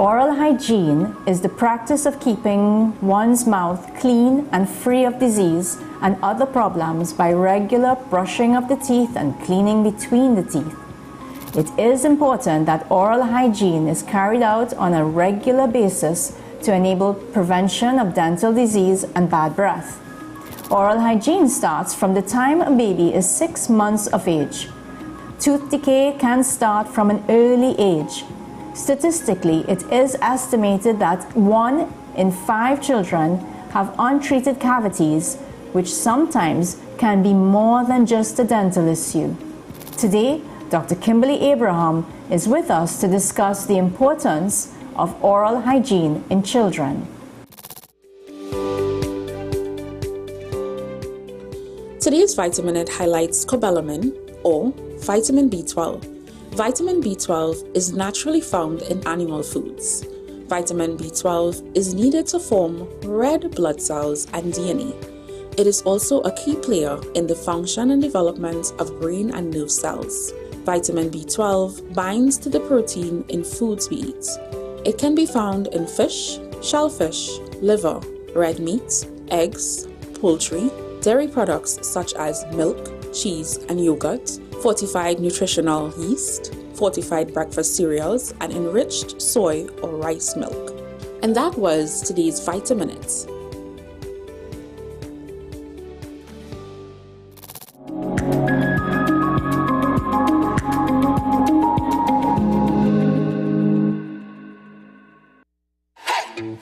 Oral hygiene is the practice of keeping one's mouth clean and free of disease and other problems by regular brushing of the teeth and cleaning between the teeth. It is important that oral hygiene is carried out on a regular basis to enable prevention of dental disease and bad breath. Oral hygiene starts from the time a baby is 6 months of age. Tooth decay can start from an early age. Statistically, it is estimated that 1 in 5 children have untreated cavities, which sometimes can be more than just a dental issue. Today, Dr. Kimberly Abraham is with us to discuss the importance of oral hygiene in children. Today's Vitaminate highlights cobalamin, or vitamin B12. Vitamin B12 is naturally found in animal foods. Vitamin B12 is needed to form red blood cells and DNA. It is also a key player in the function and development of brain and nerve cells. Vitamin B12 binds to the protein in foods we eat. It can be found in fish, shellfish, liver, red meat, eggs, poultry, dairy products such as milk, cheese, and yogurt, fortified nutritional yeast, fortified breakfast cereals, and enriched soy or rice milk. And that was today's Vitaminate.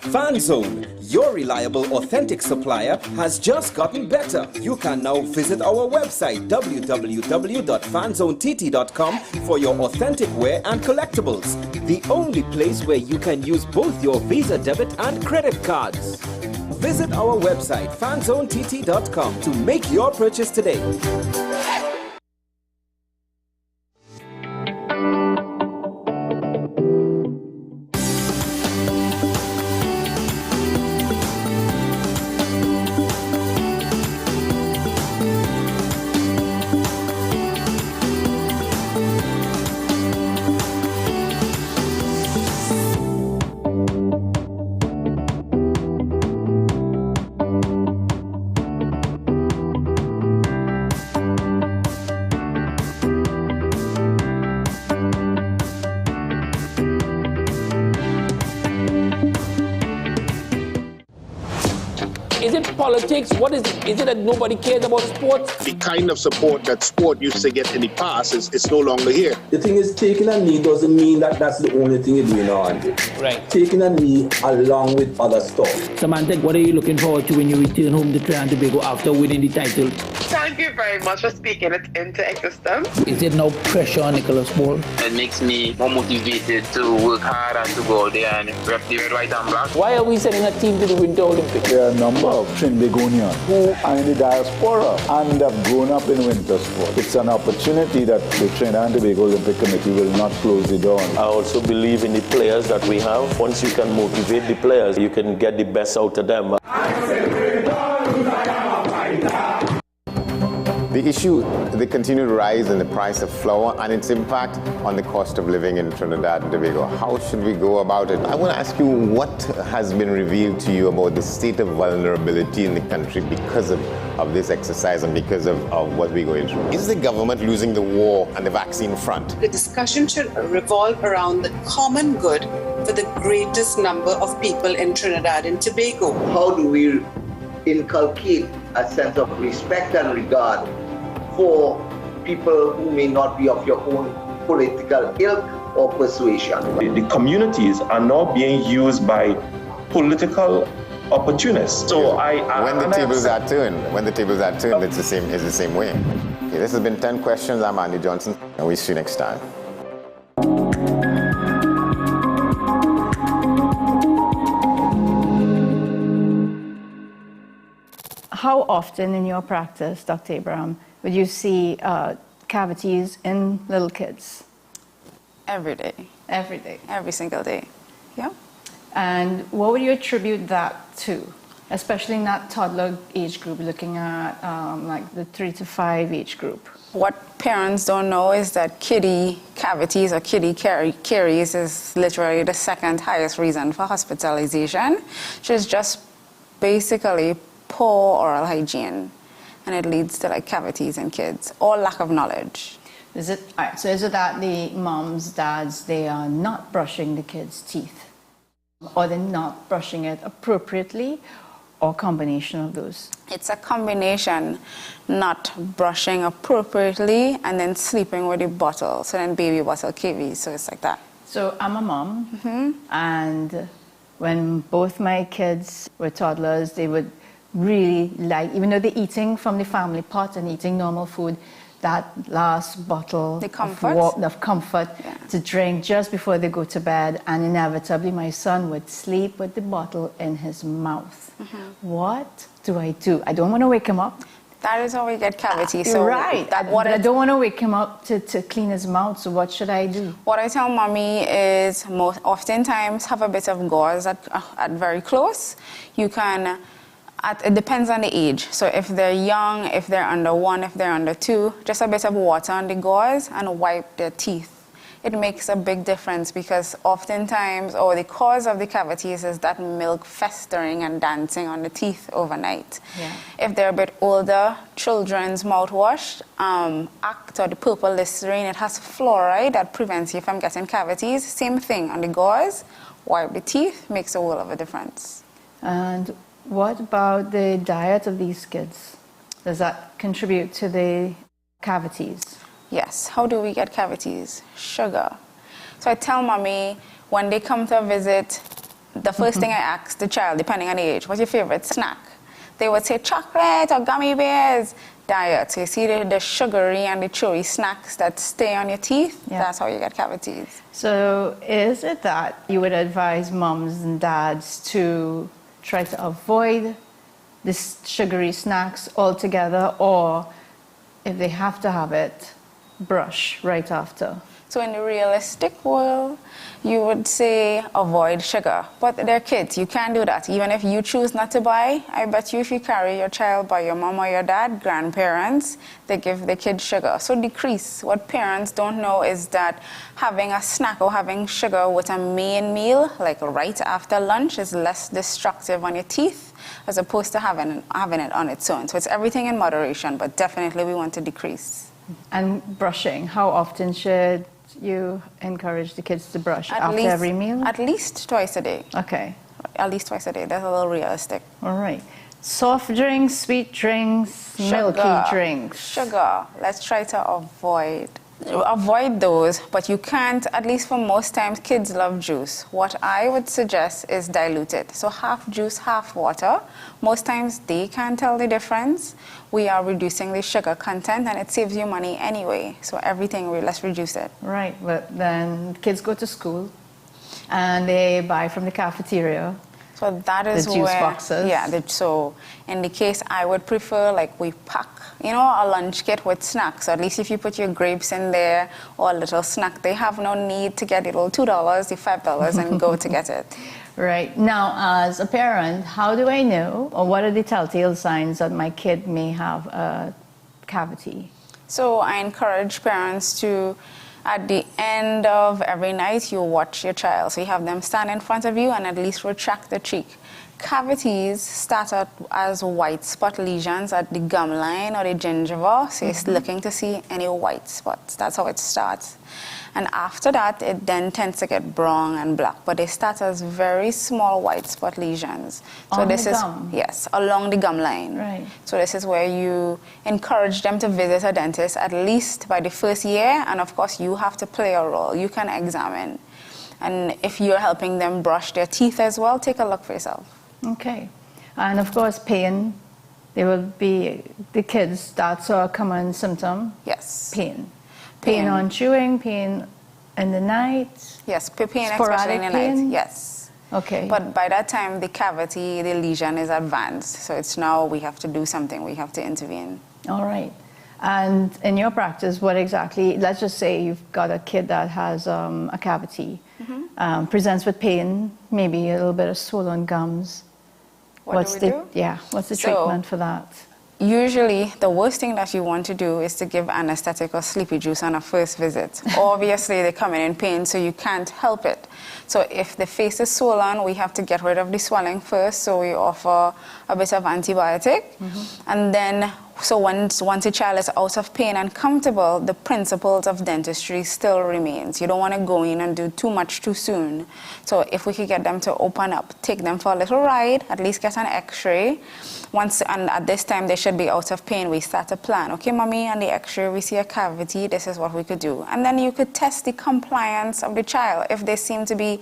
FanZone, your reliable, authentic supplier, has just gotten better. You can now visit our website www.fanzonett.com for your authentic wear and collectibles. The only place where you can use both your Visa debit and credit cards. Visit our website fanzonett.com to make your purchase today. Is it politics? What is it? Is it that nobody cares about sports? The kind of support that sport used to get in the past is no longer here. The thing is, taking a knee doesn't mean that that's the only thing you're doing now, Andy. Right. Taking a knee along with other stuff. Samantha, what are you looking forward to when you return home to Trinidad and Tobago after winning the title? Thank you very much for speaking it into existence. Is there no pressure on Nicholas Paul? It makes me more motivated to work hard and to go out there and rep the red, white and black. Why are we sending a team to the Winter Olympics? There are a number of Trinbagonians who are in the diaspora and have grown up in winter sport. It's an opportunity that the Trinidad and Tobago Olympic Committee will not close the door on. I also believe in the players that we have. Once you can motivate the players, you can get the best out of them. The issue, the continued rise in the price of flour and its impact on the cost of living in Trinidad and Tobago. How should we go about it? I want to ask you, what has been revealed to you about the state of vulnerability in the country because of this exercise and because of what we're going through? Is the government losing the war on the vaccine front? The discussion should revolve around the common good for the greatest number of people in Trinidad and Tobago. How do we inculcate a sense of respect and regard for people who may not be of your own political ilk or persuasion? The communities are now being used by political opportunists. So when the tables are turned, it's the same way. Okay, this has been 10 questions. I'm Andy Johnson, and we'll see you next time. How often in your practice, Dr. Abraham, would you see cavities in little kids? Every day. Every day? Every single day, yeah. And what would you attribute that to? Especially in that toddler age group, looking at like the 3 to 5 age group. What parents don't know is that kiddie cavities or kiddie caries is literally the second highest reason for hospitalization, which is just basically poor oral hygiene, and it leads to like cavities in kids or lack of knowledge. Is it that the moms, dads, they are not brushing the kids' teeth, or they're not brushing it appropriately, or combination of those? It's a combination, not brushing appropriately and then sleeping with the bottle, so then baby bottle cavities, so it's like that. So I'm a mom, and when both my kids were toddlers, they would really like, even though they're eating from the family pot and eating normal food, that last bottle of comfort to drink just before they go to bed, and inevitably my son would sleep with the bottle in his mouth. What do? I don't want to wake him up. That is how we get cavities. So right. I don't want to wake him up to clean his mouth, so what should I do? What I tell mommy is oftentimes have a bit of gauze at very close. You can, it depends on the age. So if they're young, if they're under 1, if they're under 2, just a bit of water on the gauze and wipe their teeth. It makes a big difference because oftentimes, the cause of the cavities is that milk festering and dancing on the teeth overnight. Yeah. If they're a bit older, children's mouthwash, Act or the purple Listerine, it has fluoride that prevents you from getting cavities. Same thing on the gauze, wipe the teeth, makes a world of a difference. And what about the diet of these kids? Does that contribute to the cavities? Yes. How do we get cavities? Sugar. So I tell mommy, when they come to a visit, the first thing I ask the child, depending on the age, what's your favorite snack? They would say chocolate or gummy bears. Diet. So you see the sugary and the chewy snacks that stay on your teeth? Yeah. That's how you get cavities. So is it that you would advise moms and dads to try to avoid this sugary snacks altogether, or if they have to have it, brush right after? So in the realistic world, you would say avoid sugar. But they're kids, you can't do that. Even if you choose not to buy, I bet you if you carry your child by your mom or your dad, grandparents, they give the kid sugar. So decrease. What parents don't know is that having a snack or having sugar with a main meal, like right after lunch, is less destructive on your teeth as opposed to having it on its own. So it's everything in moderation, but definitely we want to decrease. And brushing, how often should you encourage the kids to brush? After every meal? At least twice a day. Okay. At least twice a day. That's a little realistic. All right. Soft drinks, sweet drinks, milky drinks. Sugar. Let's try to avoid those, but you can't, at least for most times, kids love juice. What I would suggest is dilute it. So half juice, half water. Most times they can't tell the difference. We are reducing the sugar content and it saves you money anyway. So everything, let's reduce it. Right, but then kids go to school and they buy from the cafeteria. So that is the juice boxes. Yeah, so in the case, I would prefer like we pack, a lunch kit with snacks. So at least if you put your grapes in there or a little snack, they have no need to get it all $2, the $5 and go to get it. Right. Now, as a parent, how do I know, or what are the telltale signs that my kid may have a cavity? So I encourage parents to, at the end of every night, you watch your child. So you have them stand in front of you and at least retract the cheek. Cavities start out as white spot lesions at the gum line or the gingiva. So you're looking to see any white spots. That's how it starts. And after that, it then tends to get brown and black. But they start as very small white spot lesions. So this is, yes, along the gum line. Right. So this is where you encourage them to visit a dentist at least by the first year. And of course, you have to play a role. You can examine. And if you're helping them brush their teeth as well, take a look for yourself. Okay. And of course, pain. There will be the kids, that's a common symptom. Yes. Pain on chewing, pain in the night. Yes, pain sporadic especially in the pain? night. Yes. Okay. But by that time, the cavity, the lesion is advanced. So it's now we have to do something. We have to intervene. All right. And in your practice, what exactly, let's just say you've got a kid that has a cavity, presents with pain, maybe a little bit of swollen gums. What do we do? Yeah, what's the So, treatment for that? Usually, the worst thing that you want to do is to give anesthetic or sleepy juice on a first visit. Obviously, they come in pain, so you can't help it. So if the face is swollen, we have to get rid of the swelling first, so we offer a bit of antibiotic. And then, so once a child is out of pain and comfortable, the principles of dentistry still remains. You don't want to go in and do too much too soon. So if we could get them to open up, take them for a little ride, at least get an x-ray. And at this time they should be out of pain, we start a plan. Okay, mommy, on the x-ray we see a cavity, this is what we could do. And then you could test the compliance of the child. If they seem to be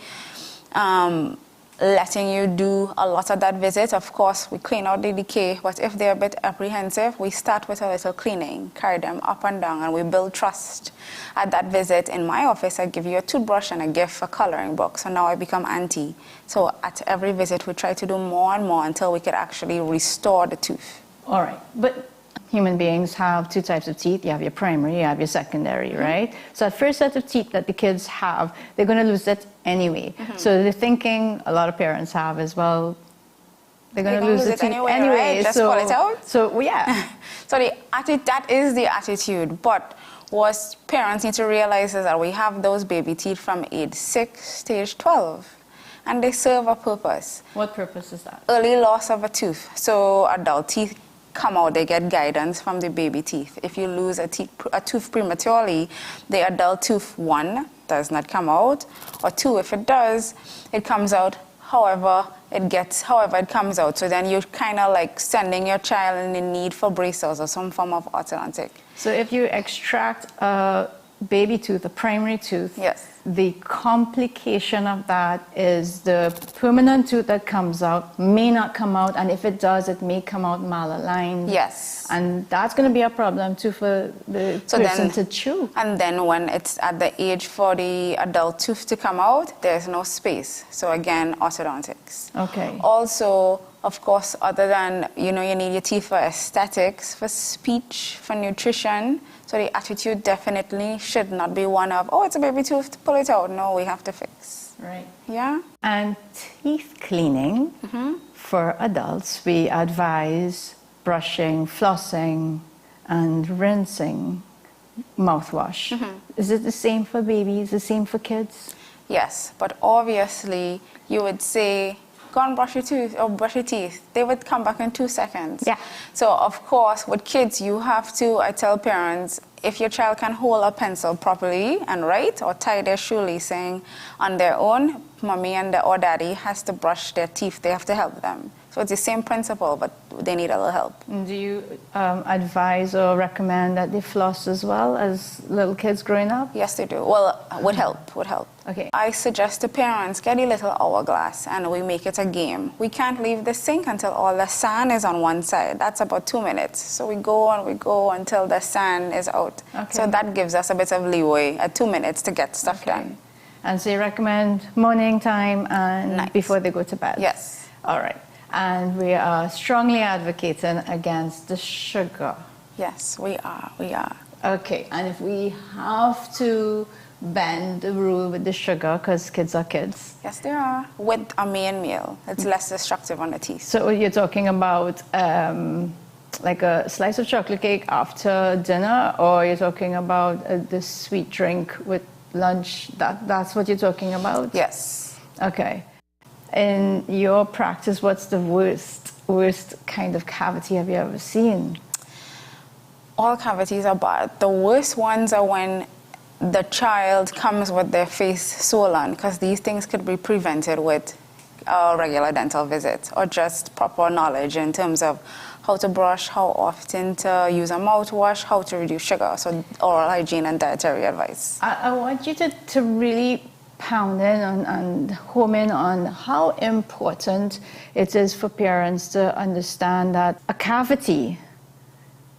letting you do a lot of that visit, of course, we clean out the decay. But if they're a bit apprehensive, we start with a little cleaning, carry them up and down, and we build trust. At that visit, in my office, I give you a toothbrush and a gift, a coloring book. So now I become auntie. So at every visit, we try to do more and more until we could actually restore the tooth. All right, but human beings have two types of teeth. You have your primary, you have your secondary, right? So that first set of teeth that the kids have, they're going to lose it anyway. So the thinking a lot of parents have is, well, they're going to lose the teeth anyway. Right? Just pull it out. So yeah. So that is the attitude. But what parents need to realize is that we have those baby teeth from age 6 to age 12. And they serve a purpose. What purpose is that? Early loss of a tooth. So adult teeth come out, they get guidance from the baby teeth. If you lose a tooth prematurely, the adult tooth, 1, does not come out, or 2, if it does, it comes out however it comes out. So then you're kind of like sending your child in need for braces or some form of orthodontic. So if you extract a baby tooth, a primary tooth, yes, the complication of that is the permanent tooth that comes out may not come out, and if it does, it may come out malaligned. Yes. And that's going to be a problem too for the person to chew. And then when it's at the age for the adult tooth to come out, there's no space. So again, orthodontics. Okay. Also, of course, other than, you need your teeth for aesthetics, for speech, for nutrition. So the attitude definitely should not be one of, oh, it's a baby tooth, pull it out. No, we have to fix. Right. Yeah. And teeth cleaning, for adults, we advise brushing, flossing, and rinsing mouthwash. Is it the same for babies, the same for kids? Yes, but obviously you would say, go and brush your tooth or brush your teeth. They would come back in 2 seconds. Yeah. So of course, with kids, you have to, I tell parents, if your child can hold a pencil properly and write or tie their shoelacing on their own, mommy or daddy has to brush their teeth. They have to help them. So it's the same principle, but they need a little help. Do you advise or recommend that they floss as well as little kids growing up? Yes, they do. Well, would help. Okay. I suggest to parents, get a little hourglass and we make it a game. We can't leave the sink until all the sand is on one side. That's about 2 minutes. So we go until the sand is out. Okay. So that gives us a bit of leeway at 2 minutes to get stuff done. And so you recommend morning time and before they go to bed? Yes. All right. And we are strongly advocating against the sugar. Yes, we are. Okay, and if we have to bend the rule with the sugar, because kids are kids. Yes, they are. With a main meal, it's less destructive on the teeth. So you're talking about like a slice of chocolate cake after dinner, or you're talking about the sweet drink with lunch? That's what you're talking about? Yes. Okay. In your practice, what's the worst kind of cavity have you ever seen? All cavities are bad. The worst ones are when the child comes with their face swollen, because these things could be prevented with a regular dental visit or just proper knowledge in terms of how to brush, how often to use a mouthwash, how to reduce sugar. So oral hygiene and dietary advice. I want you to really pound in and home in on how important it is for parents to understand that a cavity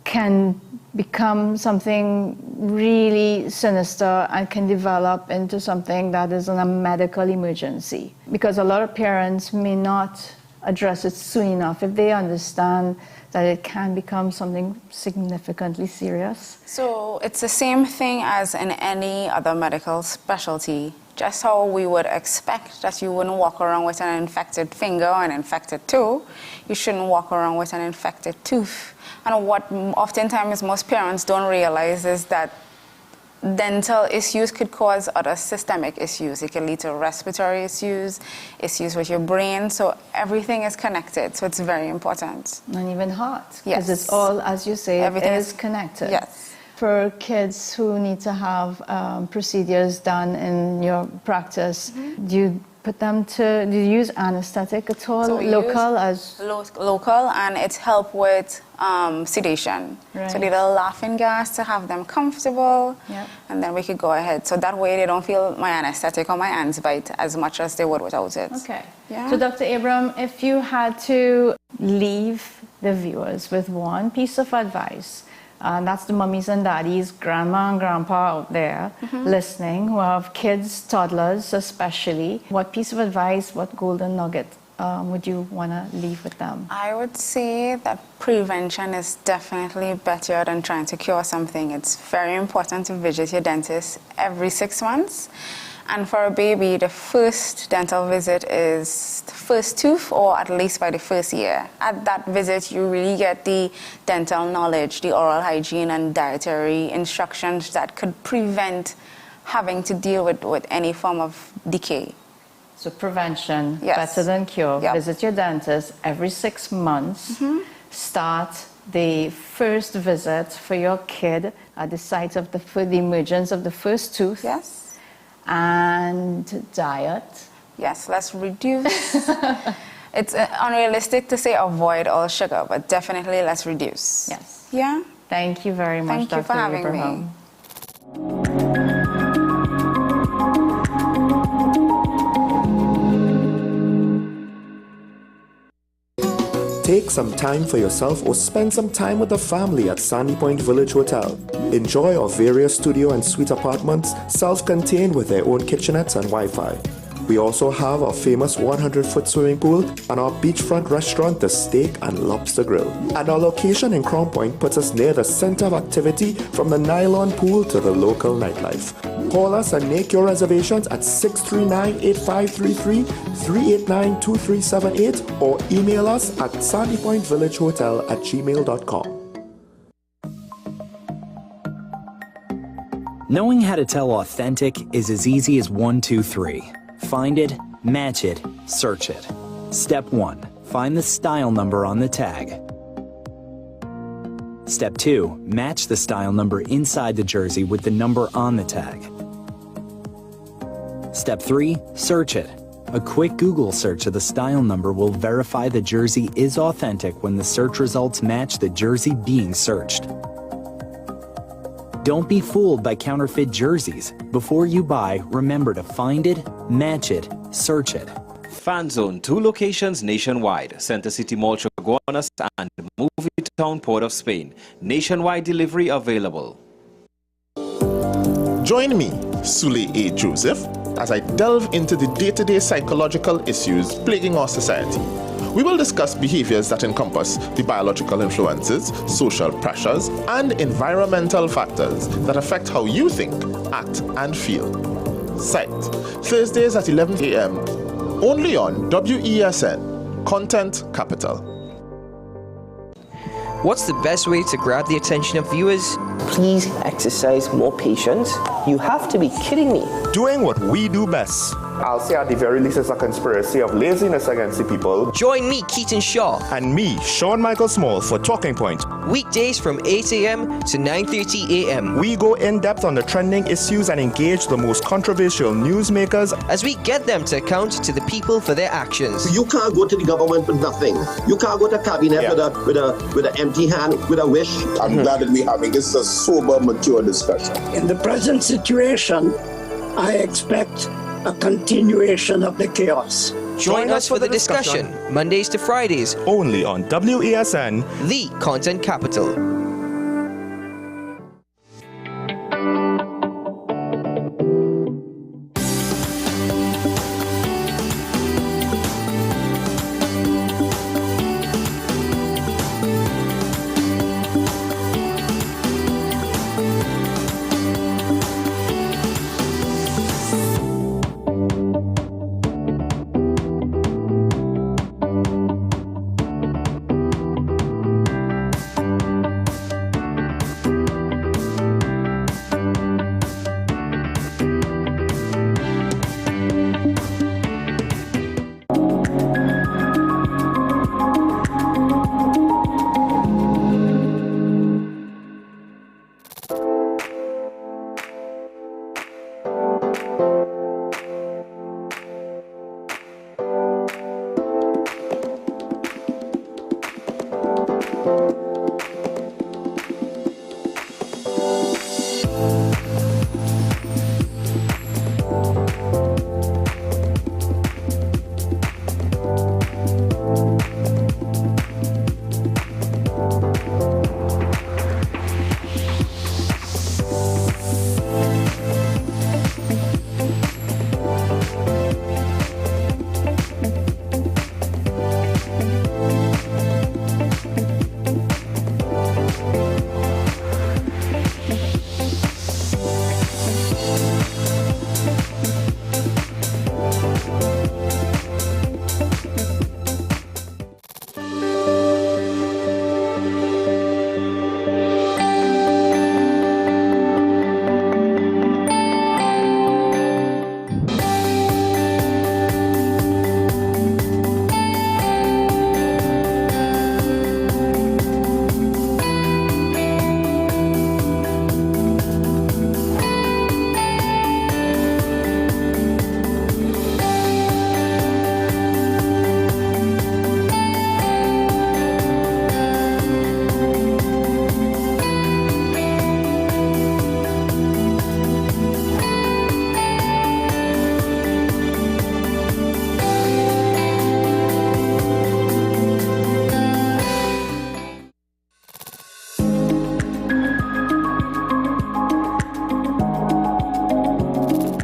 can become something really sinister and can develop into something that is a medical emergency. Because a lot of parents may not address it soon enough, if they understand that it can become something significantly serious? So it's the same thing as in any other medical specialty. Just how we would expect that you wouldn't walk around with an infected finger or an infected toe, you shouldn't walk around with an infected tooth. And what oftentimes most parents don't realize is that dental issues could cause other systemic issues. It can lead to respiratory issues, issues with your brain. So everything is connected. So it's very important. And even heart. Yes. Because it's all, as you say, everything is connected. Yes. For kids who need to have procedures done in your practice, do you put them to, do you use anesthetic at all? So local, and it helps with sedation. Right. So little laughing gas to have them comfortable, and then we could go ahead. So that way they don't feel my anesthetic or my hands bite as much as they would without it. Okay. Yeah. So Dr. Abram, if you had to leave the viewers with one piece of advice, and that's the mummies and daddies, grandma and grandpa out there listening, who have kids, toddlers especially, what piece of advice, what golden nugget would you want to leave with them? I would say that prevention is definitely better than trying to cure something. It's very important to visit your dentist every 6 months. And for a baby, the first dental visit is the first tooth, or at least by the first year. At that visit, you really get the dental knowledge, the oral hygiene and dietary instructions that could prevent having to deal with any form of decay. So prevention, better than cure. Visit your dentist every 6 months. Start the first visit for your kid at the site of the emergence of the first tooth. Yes. And diet. Yes, let's reduce. It's unrealistic to say avoid all sugar, but definitely let's reduce. Yes. Yeah. Thank you very much, Thank you for having Abraham. Take some time for yourself or spend some time with the family at Sandy Point Village Hotel. Enjoy our various studio and suite apartments, self-contained with their own kitchenettes and Wi-Fi. We also have our famous 100-foot swimming pool and our beachfront restaurant, the Steak and Lobster Grill. And our location in Crown Point puts us near the center of activity, from the nylon pool to the local nightlife. Call us and make your reservations at 639-8533, 389-2378, or email us at sandypointvillagehotel@gmail.com. Knowing how to tell authentic is as easy as 1, 2, 3. Find it, match it, search it. Step 1. Find the style number on the tag. Step 2. Match the style number inside the jersey with the number on the tag. Step 3. Search it. A quick Google search of the style number will verify the jersey is authentic when the search results match the jersey being searched. Don't be fooled by counterfeit jerseys. Before you buy, remember to find it, match it, search it. Fan Zone, 2 locations nationwide. Center City Mall, Chaguanas, and Movie Town, Port of Spain. Nationwide delivery available. Join me, Sule A. Joseph, as I delve into the day-to-day psychological issues plaguing our society. We will discuss behaviors that encompass the biological influences, social pressures, and environmental factors that affect how you think, act, and feel. Site, Thursdays at 11 a.m., only on WESN, Content Capital. What's the best way to grab the attention of viewers? Please exercise more patience. You have to be kidding me. Doing what we do best. I'll say at the very least it's a conspiracy of laziness against the people. Join me, Keaton Shaw. And me, Sean Michael Small, for Talking Point. Weekdays from 8 a.m. to 9:30 a.m. We go in depth on the trending issues and engage the most controversial newsmakers as we get them to account to the people for their actions. You can't go to the government with nothing. You can't go to cabinet with an empty hand, with a wish. I'm glad that we're having this a sober, mature discussion. In the present situation, I expect a continuation of the chaos. Join us for the discussion, Mondays to Fridays, only on WESN, the Content Capital.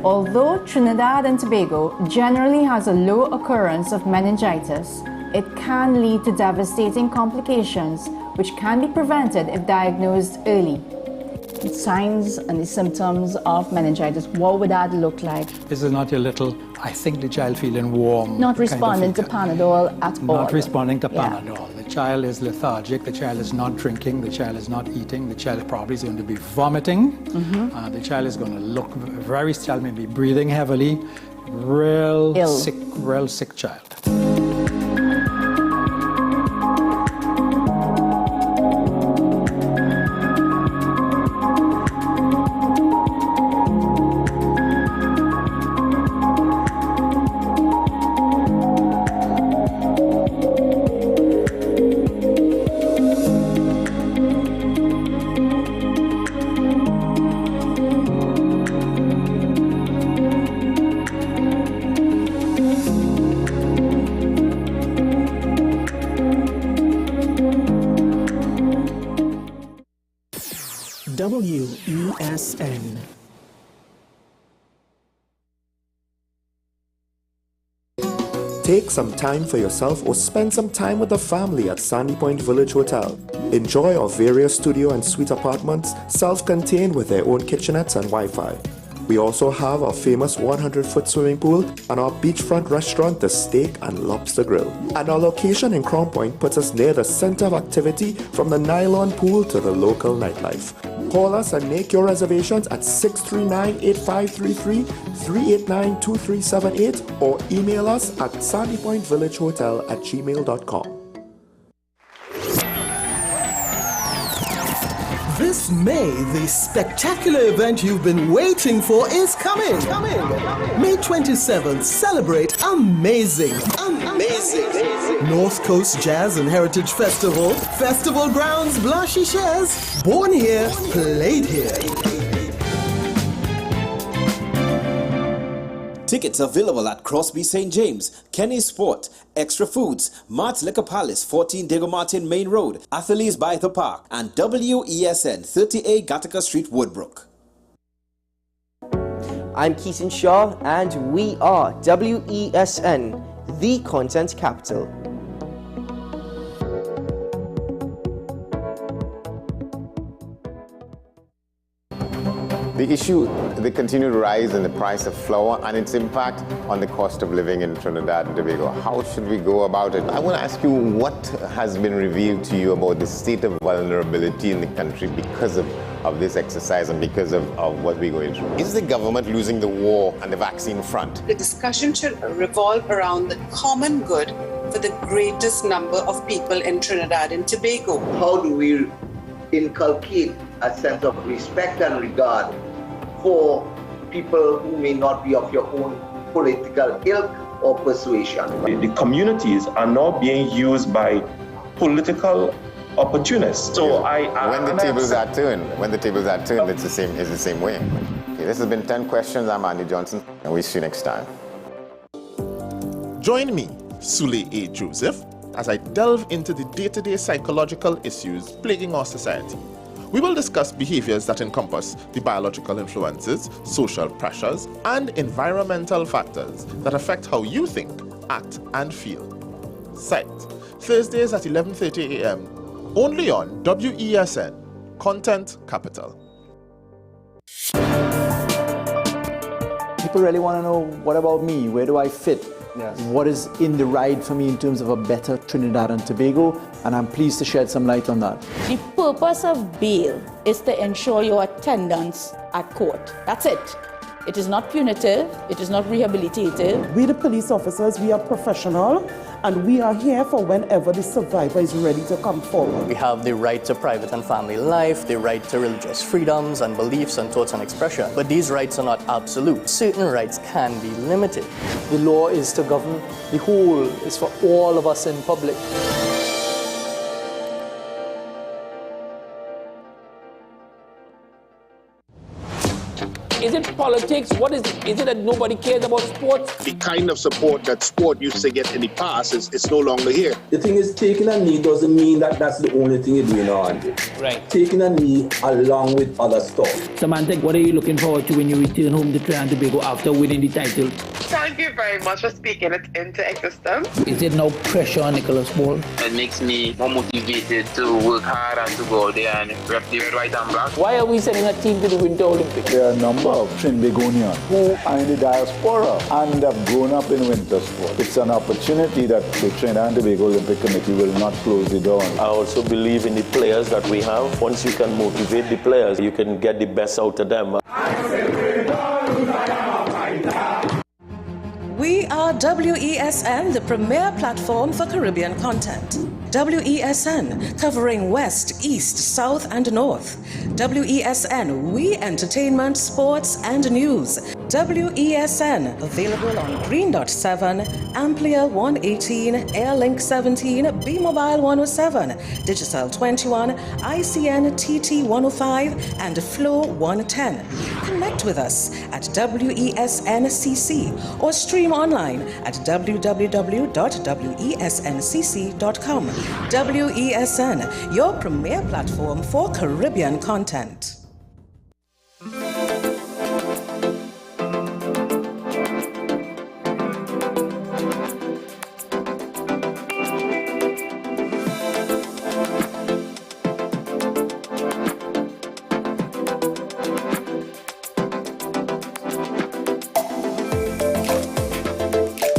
Although Trinidad and Tobago generally has a low occurrence of meningitis, it can lead to devastating complications which can be prevented if diagnosed early. Signs and the symptoms of meningitis, what would that look like? This is not your little, I think the child feeling warm. Not responding to Panadol at all. Not responding to Panadol. The child is lethargic, the child is not drinking, the child is not eating, the child probably is going to be vomiting, the child is going to look very still, maybe breathing heavily, real sick child. WESN. Take some time for yourself or spend some time with the family at Sandy Point Village Hotel. Enjoy our various studio and suite apartments, self-contained with their own kitchenettes and Wi-Fi. We also have our famous 100-foot swimming pool and our beachfront restaurant, the Steak and Lobster Grill. And our location in Crown Point puts us near the center of activity from the nylon pool to the local nightlife. Call us and make your reservations at 639-8533, 389-2378 or email us at sandypointvillagehotel@gmail.com. This May, the spectacular event you've been waiting for is coming. May 27th, celebrate amazing North Coast Jazz and Heritage Festival. Festival grounds, Blashy Shares. Born here, played here. Tickets available at Crosby St. James, Kenny's Sport, Extra Foods, Mart's Liquor Palace, 14 Diego Martin Main Road, Athletes by the Park, and WESN, 30A Gattaca Street, Woodbrook. I'm Keaton Shaw, and we are WESN, the content capital. The issue, the continued rise in the price of flour and its impact on the cost of living in Trinidad and Tobago. How should we go about it? I want to ask you what has been revealed to you about the state of vulnerability in the country because of this exercise and because of what we're going through. Is the government losing the war on the vaccine front? The discussion should revolve around the common good for the greatest number of people in Trinidad and Tobago. How do we inculcate a sense of respect and regard for people who may not be of your own political ilk or persuasion? The communities are now being used by political opportunists. So when the tables are turned, it's the same way. Okay, this has been 10 questions. I'm Andy Johnson, and we'll see you next time. Join me, Sule A. Joseph, as I delve into the day-to-day psychological issues plaguing our society. We will discuss behaviors that encompass the biological influences, social pressures, and environmental factors that affect how you think, act, and feel. Sight, Thursdays at 11:30 a.m., only on WESN, Content Capital. People really want to know, what about me? Where do I fit? Yes. What is in the ride for me in terms of a better Trinidad and Tobago? And I'm pleased to shed some light on that. The purpose of bail is to ensure your attendance at court. That's it. It is not punitive. It is not rehabilitative. We, the police officers, we are professional, and we are here for whenever the survivor is ready to come forward. We have the right to private and family life, the right to religious freedoms and beliefs and thoughts and expression. But these rights are not absolute. Certain rights can be limited. The law is to govern the whole. It's for all of us in public. Is it politics? What is it? Is it that nobody cares about sports? The kind of support that sport used to get in the past is no longer here. The thing is, taking a knee doesn't mean that that's the only thing you're doing on it. Right. Taking a knee along with other stuff. Samantha, what are you looking forward to when you return home to Trinidad and Tobago after winning the title? Thank you very much for speaking it into existence. Is there no pressure on Nicholas Ball? It makes me more motivated to work hard and to go out there and rep the red, white and black. Why are we sending a team to the Winter Olympics? There are a number of Trinbagonians who are in the diaspora and have grown up in winter sport. It's an opportunity that the Trinidad and Tobago Olympic Committee will not close the door. I also believe in the players that we have. Once you can motivate the players, you can get the best out of them. We are WESN, the premier platform for Caribbean content. WESN, covering West, East, South, and North. WESN, we entertainment, sports, and news. WESN, available on Greendot 7, Amplia 118, Airlink 17, Bmobile 107, Digicel 21, ICNTT 105, and Flow 110. Connect with us at WESNCC or stream online at www.wesncc.com. WESN, your premier platform for Caribbean content.